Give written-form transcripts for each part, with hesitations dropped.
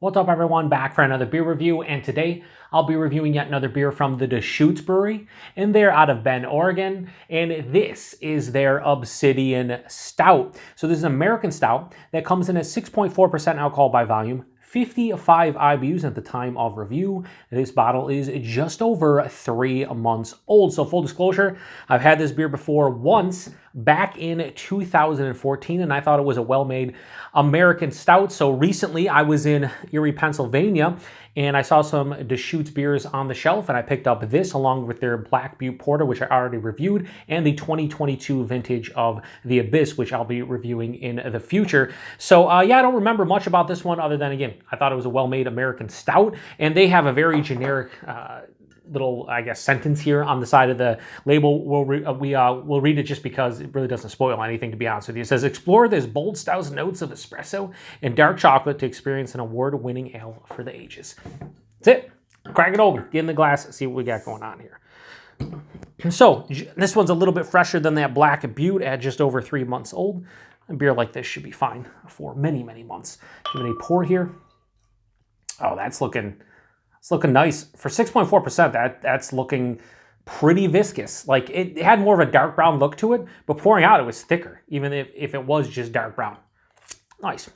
What's up everyone, back for another beer review, and today I'll be reviewing yet another beer from the Deschutes Brewery, and they're out of Bend, Oregon, and this is their Obsidian Stout. So this is an American Stout that comes in at 6.4% alcohol by volume, 55 IBUs at the time of review. This bottle is just over 3 months old. So full disclosure, I've had this beer before once back in 2014, and I thought it was a well-made American Stout. So recently I was in Erie, Pennsylvania, and I saw some Deschutes beers on the shelf, and I picked up this along with their Black Butte Porter, which I already reviewed, and the 2022 vintage of the Abyss, which I'll be reviewing in the future. So yeah, I don't remember much about this one other than, again, I thought it was a well-made American Stout, and they have a very generic little, I guess, sentence here on the side of the label. We'll read it just because it really doesn't spoil anything, to be honest with you. It says, explore this bold stout's notes of espresso and dark chocolate to experience an award-winning ale for the ages. That's it. Crack it open, get in the glass, see what we got going on here. So this one's a little bit fresher than that Black Butte at just over 3 months old. A beer like this should be fine for many, many months. Give it a pour here. Oh, that's looking... It's looking nice. For 6.4%, that's looking pretty viscous. Like, it had more of a dark brown look to it, but pouring out it was thicker, even if it was just dark brown. Nice.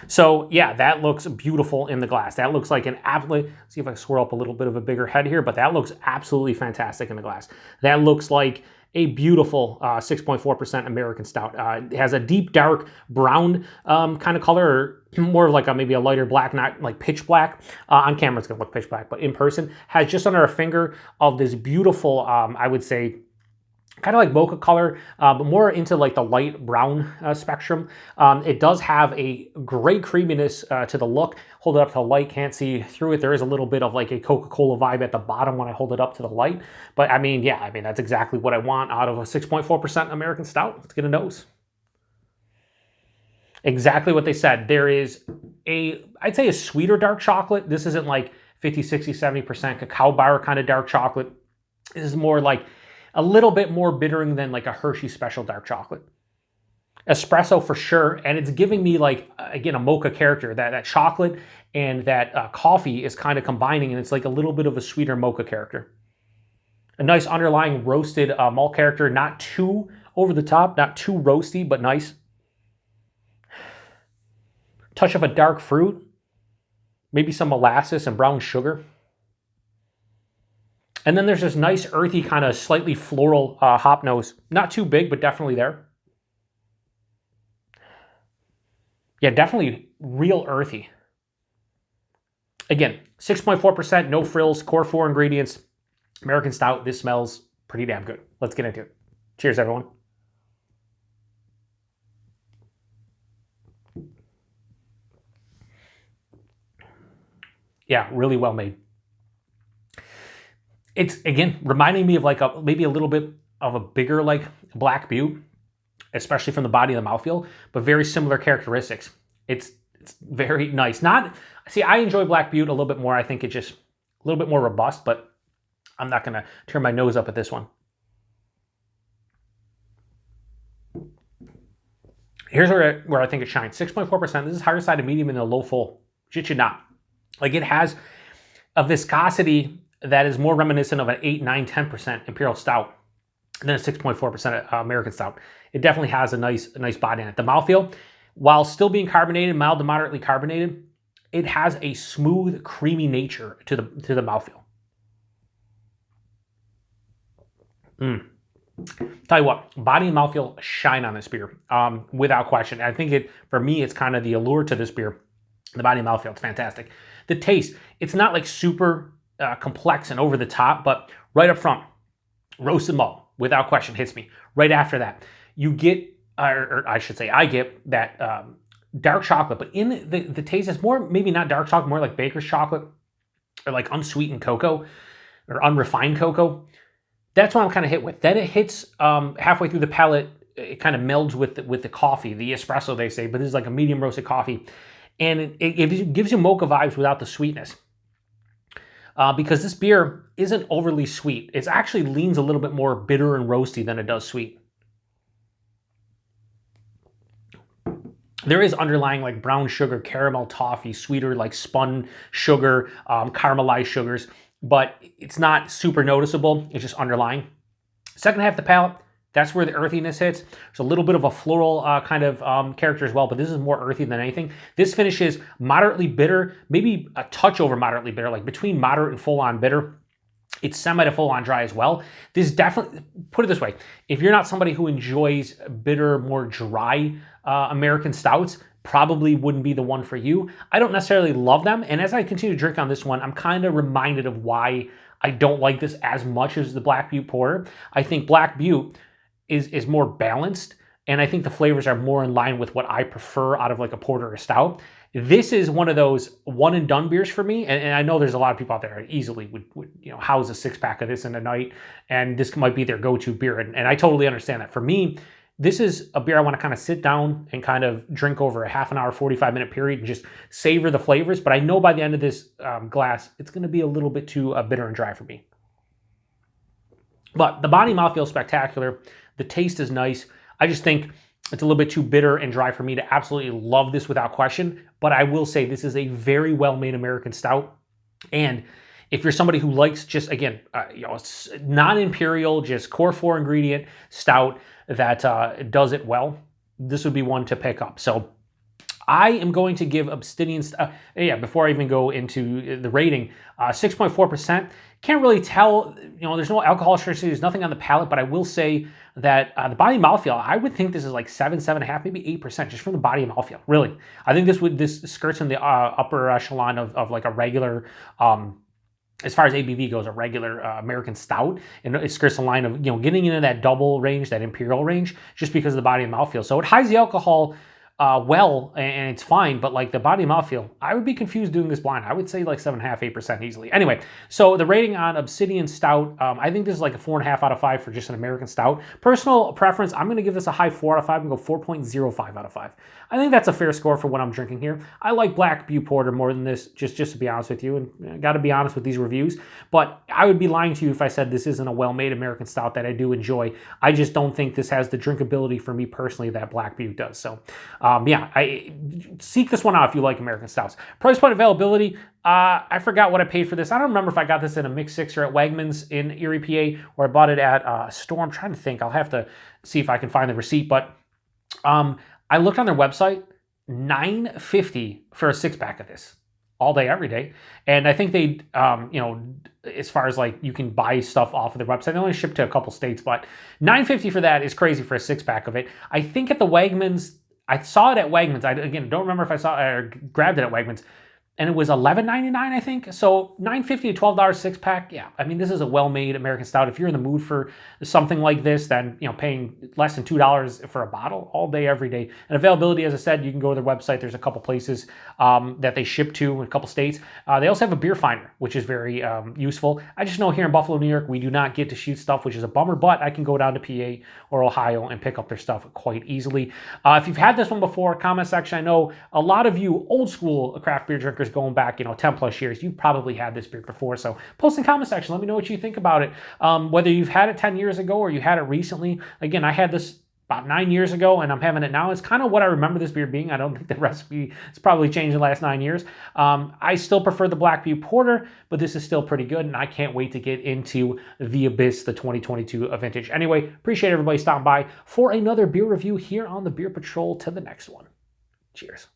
So yeah, that looks beautiful in the glass. That looks like an absolute, see if I swirl up a little bit of a bigger head here, but that looks absolutely fantastic in the glass. That looks like a beautiful 6.4% American Stout. It has a deep, dark brown kind of color, or more of like maybe a lighter black, not like pitch black. On camera, it's gonna look pitch black, but in person, has just under a finger of this beautiful, I would say, kind of like mocha color, but more into like the light brown spectrum. It does have a great creaminess to the look. Hold it up to the light, can't see through it. There is a little bit of like a Coca-Cola vibe at the bottom when I hold it up to the light. But I mean, yeah, that's exactly what I want out of a 6.4% American Stout. Let's get a nose. Exactly what they said. There is I'd say a sweeter dark chocolate. This isn't like 50, 60, 70% cacao bar kind of dark chocolate. This is more like a little bit more bittering than like a Hershey Special dark chocolate. Espresso for sure, and it's giving me like, again, a mocha character. That chocolate and that coffee is kind of combining, and it's like a little bit of a sweeter mocha character. A nice underlying roasted malt character, not too over the top, not too roasty, but nice. Touch of a dark fruit, maybe some molasses and brown sugar. And then there's this nice earthy kind of slightly floral hop nose. Not too big, but definitely there. Yeah, definitely real earthy. Again, 6.4%, no frills, core 4 ingredients. American Stout, this smells pretty damn good. Let's get into it. Cheers, everyone. Yeah, really well made. It's, again, reminding me of like maybe a little bit of a bigger like Black Butte, especially from the body of the mouthfeel, but very similar characteristics. It's very nice. See, I enjoy Black Butte a little bit more. I think it's just a little bit more robust, but I'm not going to turn my nose up at this one. Here's where I think it shines. 6.4%. This is higher side of medium and a low full. Shit should not. Like, it has a viscosity that is more reminiscent of an 8, 9, 10% Imperial Stout than a 6.4% American Stout. It definitely has a nice body in it. The mouthfeel, while still being carbonated, mild to moderately carbonated, it has a smooth, creamy nature to the mouthfeel. Tell you what, body and mouthfeel shine on this beer, without question. I think for me, it's kind of the allure to this beer. The body and mouthfeel, it's fantastic. The taste, it's not like super complex and over the top, but right up front, roasted malt, without question, hits me. Right after that, you get, or I should say, I get that dark chocolate, but in the taste, it's more, maybe not dark chocolate, more like baker's chocolate, or like unsweetened cocoa, or unrefined cocoa. That's what I'm kind of hit with. Then it hits halfway through the palate, it kind of melds with the coffee, the espresso, they say, but this is like a medium roasted coffee. And it gives you mocha vibes without the sweetness. Because this beer isn't overly sweet. It actually leans a little bit more bitter and roasty than it does sweet. there is underlying like brown sugar, caramel, toffee, sweeter like spun sugar, caramelized sugars, but it's not super noticeable. It's just underlying. Second half of the palate, that's where the earthiness hits. There's a little bit of a floral kind of character as well, but this is more earthy than anything. This finish is moderately bitter, maybe a touch over moderately bitter, like between moderate and full-on bitter. It's semi to full-on dry as well. This definitely, put it this way, if you're not somebody who enjoys bitter, more dry American stouts, probably wouldn't be the one for you. I don't necessarily love them, and as I continue to drink on this one, I'm kind of reminded of why I don't like this as much as the Black Butte Porter. I think Black Butte is more balanced, and I think the flavors are more in line with what I prefer out of like a porter or a stout. This is one of those one and done beers for me, and I know there's a lot of people out there who easily would house a 6-pack of this in a night, and this might be their go-to beer, and I totally understand that. For me, this is a beer I want to kind of sit down and kind of drink over a half an hour, 45-minute period and just savor the flavors, but I know by the end of this glass, it's going to be a little bit too bitter and dry for me. But the body mouthfeel is spectacular. The taste is nice. I just think it's a little bit too bitter and dry for me to absolutely love this without question. But I will say this is a very well-made American stout. And if you're somebody who likes just, again, non-imperial, just core 4 ingredient stout that does it well, this would be one to pick up. So I am going to give Obsidian Stout, before I even go into the rating, 6.4%. Can't really tell, there's no alcohol strictly, there's nothing on the palate, but I will say that the body mouthfeel, I would think this is like 7.5, maybe 8%, just from the body mouthfeel, really. I think this skirts in the upper echelon of like a regular, as far as ABV goes, a regular American stout, and it skirts the line of, getting into that double range, that imperial range, just because of the body and mouthfeel. So it hides the alcohol well, and it's fine, but like the body mouthfeel, I would be confused doing this blind. I would say like 7.5, 8% easily. Anyway, so the rating on Obsidian Stout, I think this is like a 4.5 out of 5 for just an American stout. Personal preference, I'm going to give this a high 4 out of 5 and go 4.05 out of 5. I think that's a fair score for what I'm drinking here. I like Black Butte Porter more than this, just to be honest with you, and I got to be honest with these reviews, but I would be lying to you if I said this isn't a well-made American stout that I do enjoy. I just don't think this has the drinkability for me personally that Black Butte does. So, I seek this one out if you like American stouts. Price point availability, I forgot what I paid for this. I don't remember if I got this in a mixed sixer at Wegmans in Erie, PA, or I bought it at a store. I'm trying to think. I'll have to see if I can find the receipt, but I looked on their website, $9.50 for a 6-pack of this, all day, every day. And I think they, as far as like you can buy stuff off of their website, they only ship to a couple states, but $9.50 for that is crazy for a 6-pack of it. I think at the Wegmans, I saw it at Wegmans. I, again, don't remember if I saw it or grabbed it at Wegmans. And it was $11.99, I think. So $9.50 to $12 6-pack. Yeah, I mean, this is a well-made American stout. If you're in the mood for something like this, then, paying less than $2 for a bottle all day, every day. And availability, as I said, you can go to their website. There's a couple places that they ship to in a couple states. They also have a beer finder, which is very useful. I just know here in Buffalo, New York, we do not get to shoot stuff, which is a bummer, but I can go down to PA or Ohio and pick up their stuff quite easily. If you've had this one before, comment section. I know a lot of you old school craft beer drinkers going back, 10 plus years, you've probably had this beer before. So post in the comment section, let me know what you think about it. Whether you've had it 10 years ago or you had it recently. Again, I had this about 9 years ago and I'm having it now. It's kind of what I remember this beer being. I don't think the recipe has probably changed in the last 9 years. I still prefer the Black Butte Porter, but this is still pretty good and I can't wait to get into the Abyss, the 2022 vintage. Anyway, appreciate everybody stopping by for another beer review here on the Beer Patrol. To the next one. Cheers.